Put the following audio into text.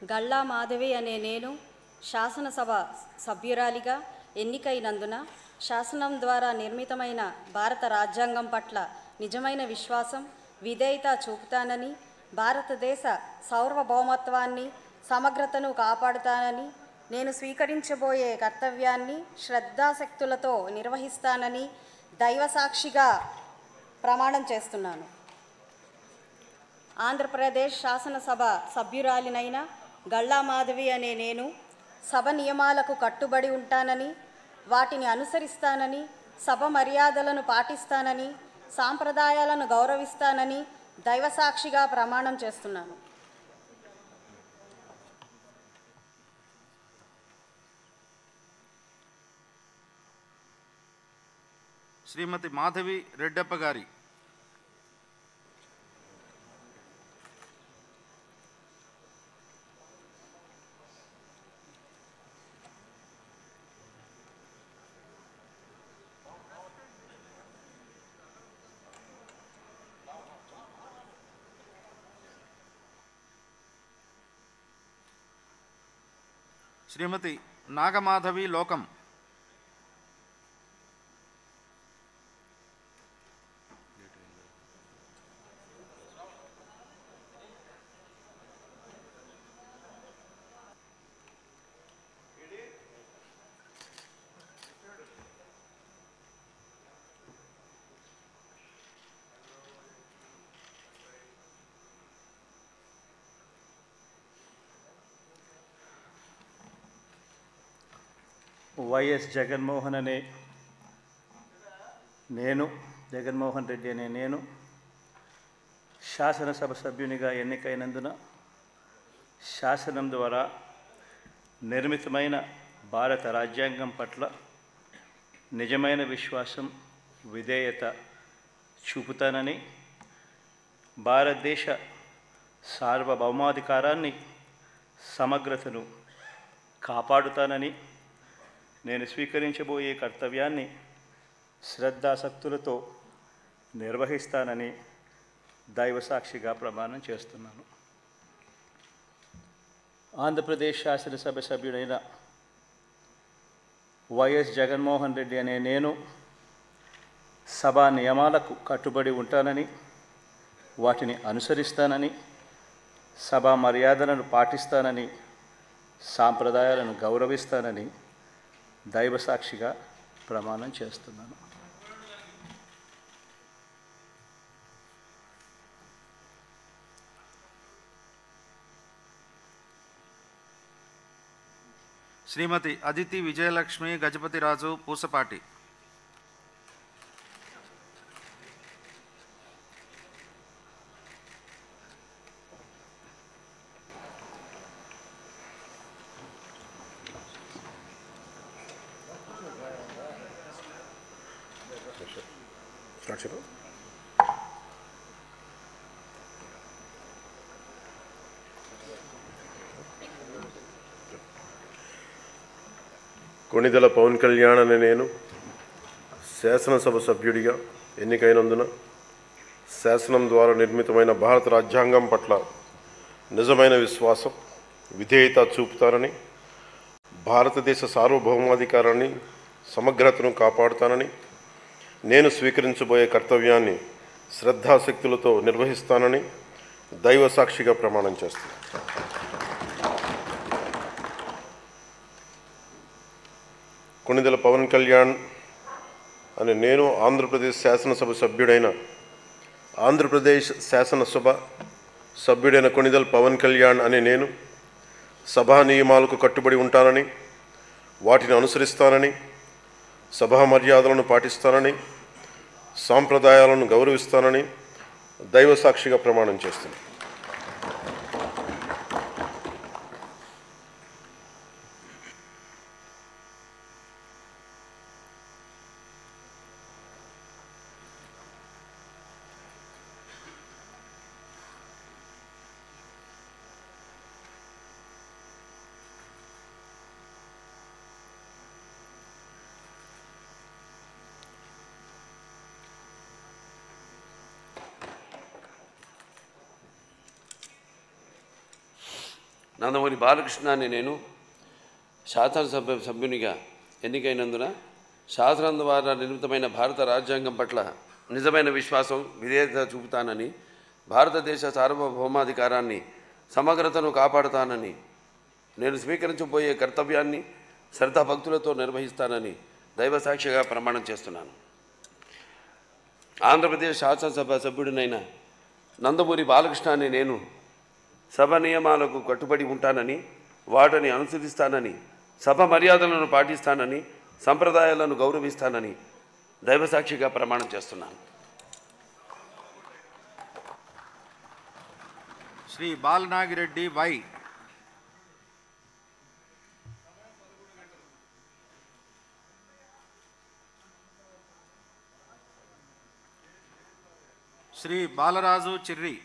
గల్లా మాధవి అనే నేను శాసనసభ సభ్యురాలిగా ఎన్నికైనందున శాసనం ద్వారా నిర్మితమైన భారత రాజ్యాంగం పట్ల నిజమైన విశ్వాసం, విధేయత చూపుతానని, భారతదేశ సార్వభౌమత్వాన్ని, సమగ్రతను కాపాడుతానని, నేను స్వీకరించబోయే కర్తవ్యాన్ని శ్రద్ధాశక్తులతో నిర్వహిస్తానని దైవసాక్షిగా ప్రమాణం చేస్తున్నాను. ఆంధ్రప్రదేశ్ శాసనసభ సభ్యురాలినైన గల్లా మాధవి అనే నేను సభ నియమాలకు కట్టుబడి ఉంటానని, వాటిని అనుసరిస్తానని, సభ మర్యాదలను పాటిస్తానని, సాంప్రదాయాలను గౌరవిస్తానని దైవసాక్షిగా ప్రమాణం చేస్తున్నాను. శ్రీమతి మాధవి రెడ్డప్ప గారి శ్రీమతి నాగమాధవి లోకం వైఎస్ జగన్మోహన్ అనే నేను జగన్మోహన్ రెడ్డి అనే నేను శాసనసభ సభ్యునిగా ఎన్నికైనందున శాసనం ద్వారా నిర్మితమైన భారత రాజ్యాంగం పట్ల నిజమైన విశ్వాసం, విధేయత చూపుతానని, భారతదేశ సార్వభౌమాధికారాన్ని, సమగ్రతను కాపాడుతానని, నేను స్వీకరించబోయే కర్తవ్యాన్ని శ్రద్ధాశక్తులతో నిర్వహిస్తానని దైవసాక్షిగా ప్రమాణం చేస్తున్నాను. ఆంధ్రప్రదేశ్ శాసనసభ సభ్యుడైన వైఎస్ జగన్మోహన్ రెడ్డి అనే నేను సభా నియమాలకు కట్టుబడి ఉంటానని, వాటిని అనుసరిస్తానని, సభా మర్యాదలను పాటిస్తానని, సాంప్రదాయాలను గౌరవిస్తానని దైవసాక్షిగా ప్రమాణం చేస్తున్నాను. శ్రీమతి అదితి విజయలక్ష్మి గజపతిరాజు పూసపాటి కొణిదెల పవన్ కళ్యాణ్ అనే నేను శాసనసభ సభ్యుడిగా ఎన్నికైనందున శాసనం ద్వారా నిర్మితమైన భారత రాజ్యాంగం పట్ల నిజమైన విశ్వాసం, విధేయత చూపుతానని, భారతదేశ సార్వభౌమాధికారాన్ని, సమగ్రతను కాపాడుతానని, నేను స్వీకరించబోయే కర్తవ్యాన్ని శ్రద్ధాశక్తులతో నిర్వహిస్తానని దైవసాక్షిగా ప్రమాణం చేస్తున్నాను. కొణిదెల పవన్ కళ్యాణ్ అనే నేను ఆంధ్రప్రదేశ్ శాసనసభ సభ్యుడైన కొణిదెల పవన్ కళ్యాణ్ అనే నేను సభా నియమాలకు కట్టుబడి ఉంటానని, వాటిని అనుసరిస్తానని, సభా మర్యాదలను పాటిస్తానని, సాంప్రదాయాలను గౌరవిస్తానని దైవసాక్షిగా ప్రమాణం చేస్తున్నాను. నందమూరి బాలకృష్ణ అనే నేను సభ్యునిగా ఎన్నికైనందున శాసనం ద్వారా నిర్మితమైన భారత రాజ్యాంగం పట్ల నిజమైన విశ్వాసం విధేయత చూపుతానని, భారతదేశ సార్వభౌమాధికారాన్ని సమగ్రతను కాపాడుతానని, నేను స్వీకరించబోయే కర్తవ్యాన్ని శ్రద్ధాభక్తులతో నిర్వహిస్తానని దైవసాక్షిగా ప్రమాణం చేస్తున్నాను. ఆంధ్రప్రదేశ్ శాసనసభ సభ్యుడినైన నందమూరి బాలకృష్ణ అనే నేను సభ నియమాలకు కట్టుబడి ఉంటానని, వాటిని అనుసరిస్తానని, సభ మర్యాదలను పాటిస్తానని, సంప్రదాయాలను గౌరవిస్తానని దైవసాక్షిగా ప్రమాణం చేస్తున్నాను. శ్రీ బాలనాగిరెడ్డి వై. శ్రీ బాలరాజు చిర్రి.